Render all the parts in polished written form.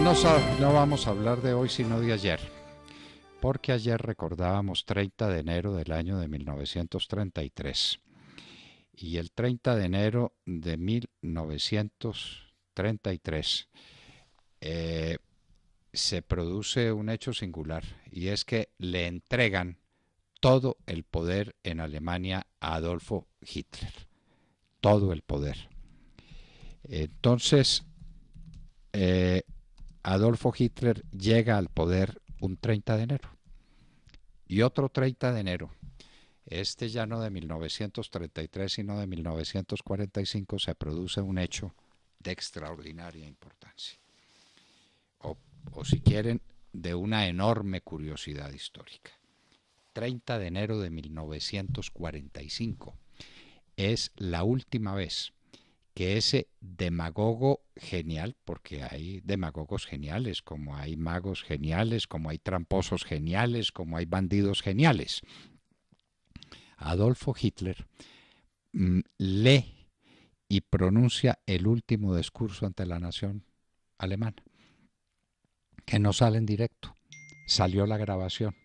No vamos a hablar de hoy sino de ayer, porque ayer recordábamos 30 de enero del año de 1933 y el 30 de enero de 1933 eh, se produce un hecho singular y es que le entregan todo el poder en Alemania a Adolfo Hitler, todo el poder. Entonces, eh, Adolfo Hitler llega al poder un 30 de enero y otro 30 de enero. Este ya no de 1933, sino de 1945, se produce un hecho de extraordinaria importancia. O, o si quieren, de una enorme curiosidad histórica. 30 de enero de 1945 es la última vez que ese demagogo genial, porque hay demagogos geniales, como hay magos geniales, como hay tramposos geniales, como hay bandidos geniales, Adolfo Hitler lee y pronuncia el último discurso ante la nación alemana, que no sale en directo, salió la grabación.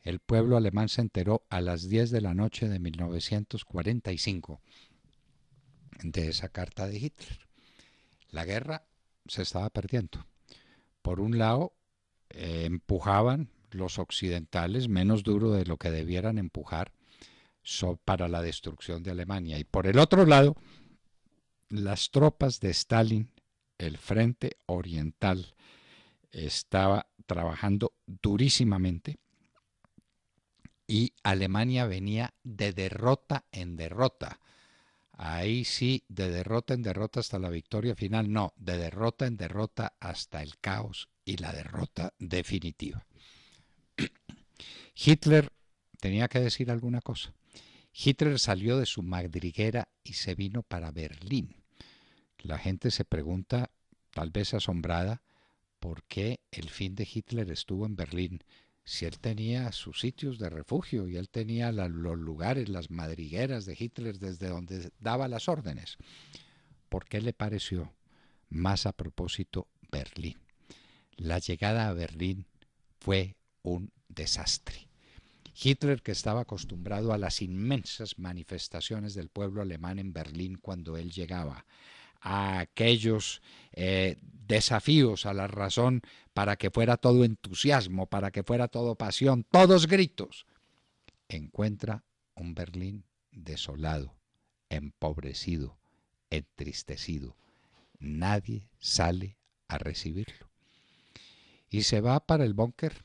El pueblo alemán se enteró a las 10 de la noche de 1945 de esa carta de Hitler. La guerra se estaba perdiendo. Por un lado, empujaban los occidentales menos duro de lo que debieran empujar para la destrucción de Alemania. Y por el otro lado, las tropas de Stalin, el frente oriental, estaba trabajando durísimamente y Alemania venía de derrota en derrota. Ahí sí, de derrota en derrota hasta la victoria final, no, de derrota en derrota hasta el caos y la derrota definitiva. Hitler tenía que decir alguna cosa. Hitler salió de su madriguera y se vino para Berlín. La gente se pregunta, tal vez asombrada, por qué el fin de Hitler estuvo en Berlín, si él tenía sus sitios de refugio y él tenía los lugares, las madrigueras de Hitler desde donde daba las órdenes. ¿Por qué le pareció más a propósito Berlín? La llegada a Berlín fue un desastre. Hitler, que estaba acostumbrado a las inmensas manifestaciones del pueblo alemán en Berlín cuando él llegaba, a aquellos desafíos a la razón para que fuera todo entusiasmo, para que fuera todo pasión, todos gritos, encuentra un Berlín desolado, empobrecido, entristecido. Nadie sale a recibirlo. Y se va para el búnker,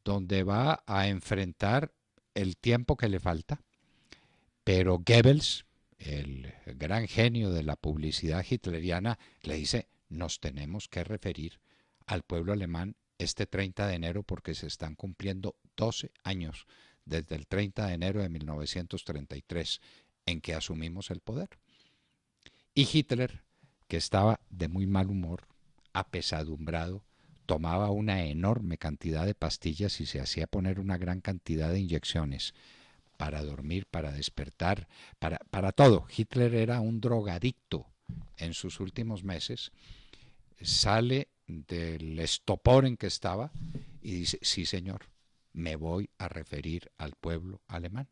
donde va a enfrentar el tiempo que le falta. Pero Goebbels, el gran genio de la publicidad hitleriana, le dice, nos tenemos que referir al pueblo alemán este 30 de enero porque se están cumpliendo 12 años desde el 30 de enero de 1933 en que asumimos el poder. Y Hitler, que estaba de muy mal humor, apesadumbrado, tomaba una enorme cantidad de pastillas y se hacía poner una gran cantidad de inyecciones para dormir, para despertar, para todo. Hitler era un drogadicto en sus últimos meses. Sale del estopor en que estaba y dice, sí señor, me voy a referir al pueblo alemán.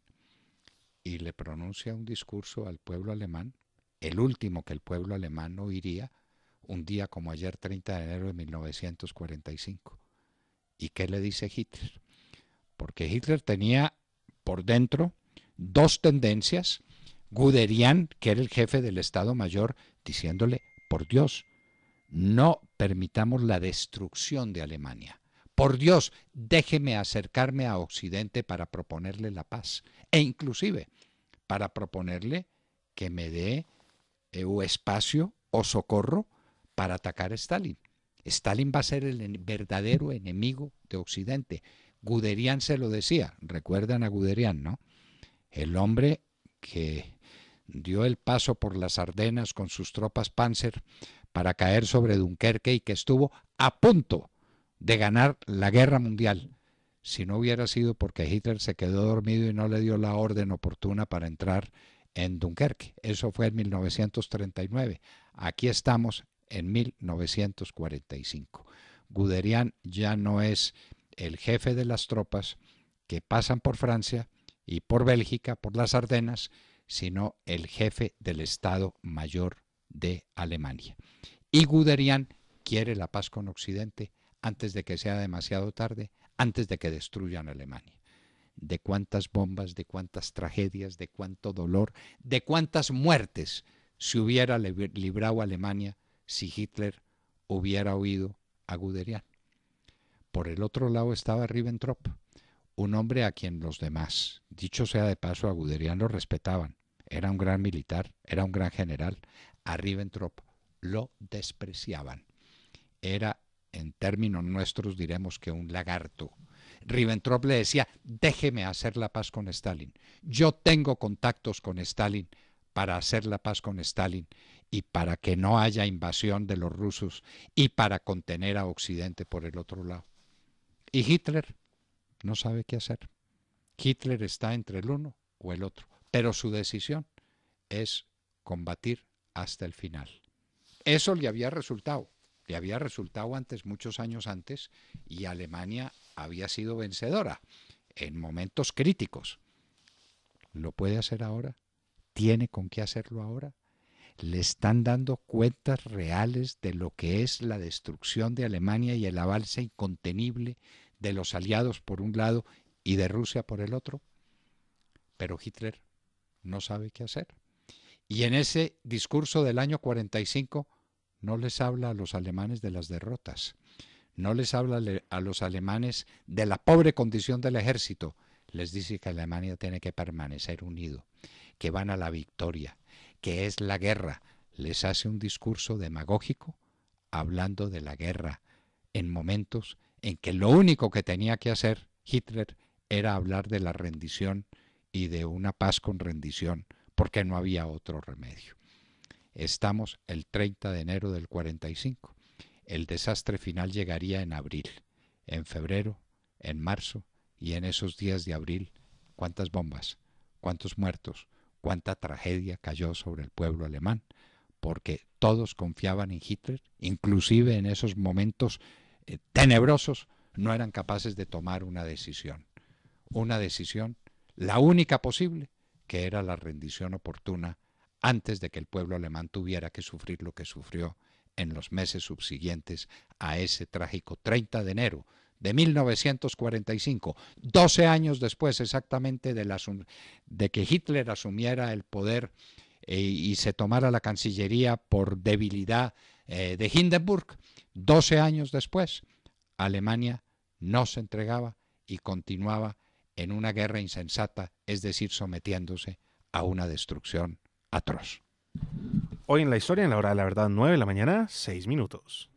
Y le pronuncia un discurso al pueblo alemán, el último que el pueblo alemán oiría, un día como ayer, 30 de enero de 1945. ¿Y qué le dice Hitler? Porque Hitler tenía por dentro dos tendencias. Guderian, que era el jefe del Estado Mayor, diciéndole, por Dios, no permitamos la destrucción de Alemania. Por Dios, déjeme acercarme a Occidente para proponerle la paz. E inclusive para proponerle que me dé espacio o socorro para atacar a Stalin. Stalin va a ser el verdadero enemigo de Occidente. Guderian se lo decía, recuerdan a Guderian, ¿no? El hombre que dio el paso por las Ardenas con sus tropas Panzer para caer sobre Dunkerque y que estuvo a punto de ganar la guerra mundial, si no hubiera sido porque Hitler se quedó dormido y no le dio la orden oportuna para entrar en Dunkerque. Eso fue en 1939. Aquí estamos en 1945. Guderian ya no es el jefe de las tropas que pasan por Francia y por Bélgica, por las Ardenas, sino el jefe del Estado Mayor de Alemania. Y Guderian quiere la paz con Occidente antes de que sea demasiado tarde, antes de que destruyan Alemania. De cuántas bombas, de cuántas tragedias, de cuánto dolor, de cuántas muertes se hubiera librado Alemania si Hitler hubiera oído a Guderian. Por el otro lado estaba Ribbentrop, un hombre a quien los demás, dicho sea de paso, a Guderian lo respetaban. Era un gran militar, era un gran general. A Ribbentrop lo despreciaban. Era, en términos nuestros, diremos que un lagarto. Ribbentrop le decía, déjeme hacer la paz con Stalin. Yo tengo contactos con Stalin para hacer la paz con Stalin y para que no haya invasión de los rusos y para contener a Occidente por el otro lado. Y Hitler no sabe qué hacer. Hitler está entre el uno o el otro, pero su decisión es combatir hasta el final. Eso le había resultado antes, muchos años antes, y Alemania había sido vencedora en momentos críticos. ¿Lo puede hacer ahora? ¿Tiene con qué hacerlo ahora? ¿Le están dando cuentas reales de lo que es la destrucción de Alemania y el avance incontenible de los aliados por un lado y de Rusia por el otro? Pero Hitler no sabe qué hacer. Y en ese discurso del año 45 no les habla a los alemanes de las derrotas, no les habla a los alemanes de la pobre condición del ejército, les dice que Alemania tiene que permanecer unido, que van a la victoria, que es la guerra. Les hace un discurso demagógico hablando de la guerra en momentos en que lo único que tenía que hacer Hitler era hablar de la rendición y de una paz con rendición, porque no había otro remedio. Estamos el 30 de enero del 45. El desastre final llegaría en abril, en febrero, en marzo y en esos días de abril. ¿Cuántas bombas? ¿Cuántos muertos? ¿Cuánta tragedia cayó sobre el pueblo alemán? Porque todos confiaban en Hitler, inclusive en esos momentos tenebrosos, no eran capaces de tomar una decisión, la única posible, que era la rendición oportuna antes de que el pueblo alemán tuviera que sufrir lo que sufrió en los meses subsiguientes a ese trágico 30 de enero de 1945, 12 años después exactamente de que Hitler asumiera el poder y se tomara la Cancillería por debilidad de Hindenburg. 12 años después, Alemania no se entregaba y continuaba en una guerra insensata, es decir, sometiéndose a una destrucción atroz. Hoy en la historia, en la hora de la verdad, 9 de la mañana, 6 minutos.